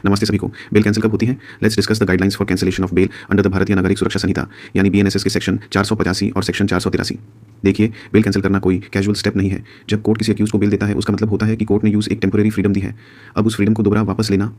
नमस्ते सभी को। बेल कैंसिल कब होती है? Let's discuss the guidelines for cancellation of bail under the Bharatiya Nagarik सुरक्षा संहिता यानी बीएनएसएस के सेक्शन 485 और सेक्शन 483। देखिए, बेल कैंसिल करना कोई कैजुअल स्टेप नहीं है। जब कोर्ट किसी अक्यूज को बेल देता है उसका मतलब होता है कि कोर्ट ने यूज एक टेम्पररी फ्रीडम दी है। अब उस फ्रीडम को दोबारा वापस लेना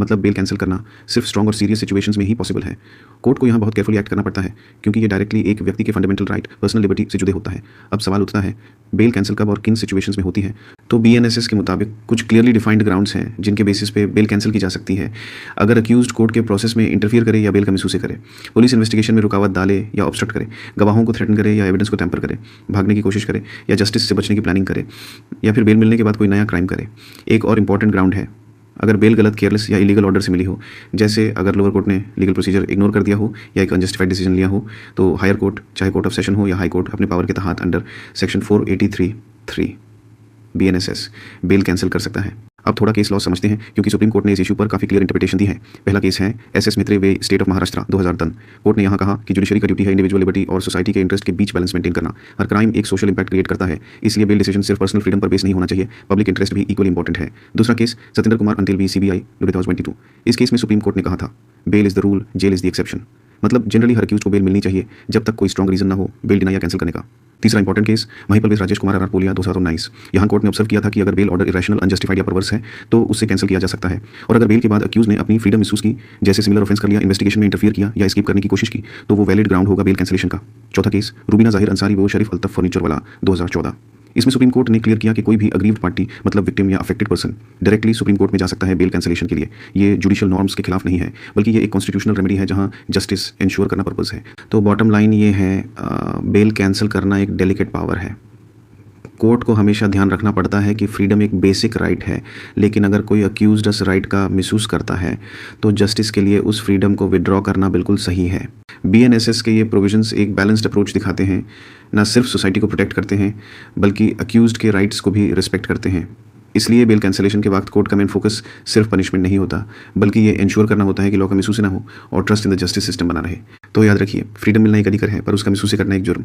मतलब बेल कैंसिल करना सिर्फ स्ट्रॉन्ग और सीरियस सिचुएशंस में ही पॉसिबल है। कोर्ट को यहाँ बहुत केयरफुली एक्ट करना पड़ता है क्योंकि ये डायरेक्टली एक व्यक्ति के फंडामेंटल राइट पर्सनल लिबर्टी से जुड़े होता है। अब सवाल उठता है बेल कैंसिल कब और किन सिचुएशंस में होती है? तो बीएनएसएस के मुताबिक कुछ क्लियरली डिफाइंड ग्राउंड्स हैं जिनके बेसिस पे बेल कैंसिल की जा सकती है। अगर अक्यूज्ड कोर्ट के प्रोसेस में इंटरफियर करे या बेल का मिसयूज करे, पुलिस इन्वेस्टिगेशन में रुकावट डाले या ऑब्स्ट्रक्ट करे, गवाहों को थ्रेटन करे या एविडेंस को टैंपर करे, भागने की कोशिश करे या जस्टिस से बचने की प्लानिंग करे या फिर बेल मिलने के बाद कोई नया क्राइम करे। एक और इंपॉर्टेंट ग्राउंड है अगर बेल गलत, केयरलेस या इलीगल ऑर्डर से मिली हो, जैसे अगर लोअर कोर्ट ने लीगल प्रोसीजर इग्नोर कर दिया हो या एक अनजस्टिफाइड डिसीजन लिया हो, तो हायर कोर्ट चाहे कोर्ट ऑफ सेशन हो या हाई कोर्ट अपने पावर के तहत under section 483(3) BNSS bail cancel कर सकता है। अब थोड़ा केस लॉ समझते हैं क्योंकि सुप्रीम कोर्ट ने इस इशू पर काफी क्लियर इंटरप्रिटेशन दी है। पहला केस है SS Mitre v state of Maharashtra 2010। कोर्ट ने यहाँ कहा कि जुडिशरी का ड्यूटी है इंडिविजुअल लिबर्टी और सोसाइटी के इंटरेस्ट के बीच बैलेंस मेंटेन करना। हर क्राइम एक सोशल इंपैक्ट क्रिएट करता है, इसलिए बेल डिसीजन सिर्फ पर्सनल फ्रीडम पर बेस नहीं होना चाहिए, पब्लिक इंटरेस्ट भी इक्वली इंपॉर्टेंट है। दूसरा case Satyendra Kumar Antil v CBI 2022। इस केस में सुप्रीम कोर्ट ने कहा था bell is the rule, jail is the exception. मतलब जनरली हर अक्यूज को बेल मिलनी चाहिए जब तक कोई स्ट्रॉन्ग रीजन ना हो बेल डिनाई या कैंसिल करने का। तीसरा important case Mahipal with Rajesh Kumar आर पोलिया 2019। यहाँ कोर्ट ने ऑब्जर्व किया था कि अगर बेल ऑर्डर इरेशनल, अनजस्टिफाइड या परवर्स है तो उससे कैंसिल किया जा सकता है। और अगर बेल के बाद अक्यूज ने अपनी फ्रीडम मिसयूज की, जैसे सिमिलर ऑफेंस कर लिया, इन्वेस्टिगेशन में इंटरफियर किया या एस्केप करने की कोशिश की, तो वो वैलिड ग्राउंड होगा बेल कैंसिलेशन का। चौथा केस रूबीना जाहिर अंसारी वो शरीफ अल्तफ फर्नीचर वाला 2014। इसमें सुप्रीम कोर्ट ने क्लियर किया कि कोई भी अग्रीव्ड पार्टी मतलब विक्टिम या affected person directly supreme court में जा सकता है बेल कैंसिलेशन के लिए। ये जुडिशियल नॉर्म्स के खिलाफ नहीं है, बल्कि ये एक कॉन्स्टिट्यूशनल रेमेडी है जहां जस्टिस इंश्योर करना पर्पस है। तो बॉटम लाइन ये है, बेल कैंसिल करना एक डेलिकेट पावर है। कोर्ट को हमेशा ध्यान रखना पड़ता है कि फ्रीडम एक बेसिक राइट है, लेकिन अगर कोई अक्यूज्ड उस राइट का मिसयूज करता है तो जस्टिस के लिए उस फ्रीडम को विड्रॉ करना बिल्कुल सही है। बीएनएसएस के ये प्रोविजंस एक बैलेंस्ड अप्रोच दिखाते हैं, ना सिर्फ सोसाइटी को प्रोटेक्ट करते हैं बल्कि अक्यूज्ड के राइट्स को भी रिस्पेक्ट करते हैं। इसलिए बेल कैंसिलेशन के वक्त कोर्ट का मेन फोकस सिर्फ पनिशमेंट नहीं होता, बल्कि ये इंश्योर करना होता है कि लॉ का मिसयूज ना हो और trust in the justice system बना रहे। तो याद रखिए, फ्रीडम मिलना एक अधिकार है पर उसका मिसयूज करना एक जुर्म।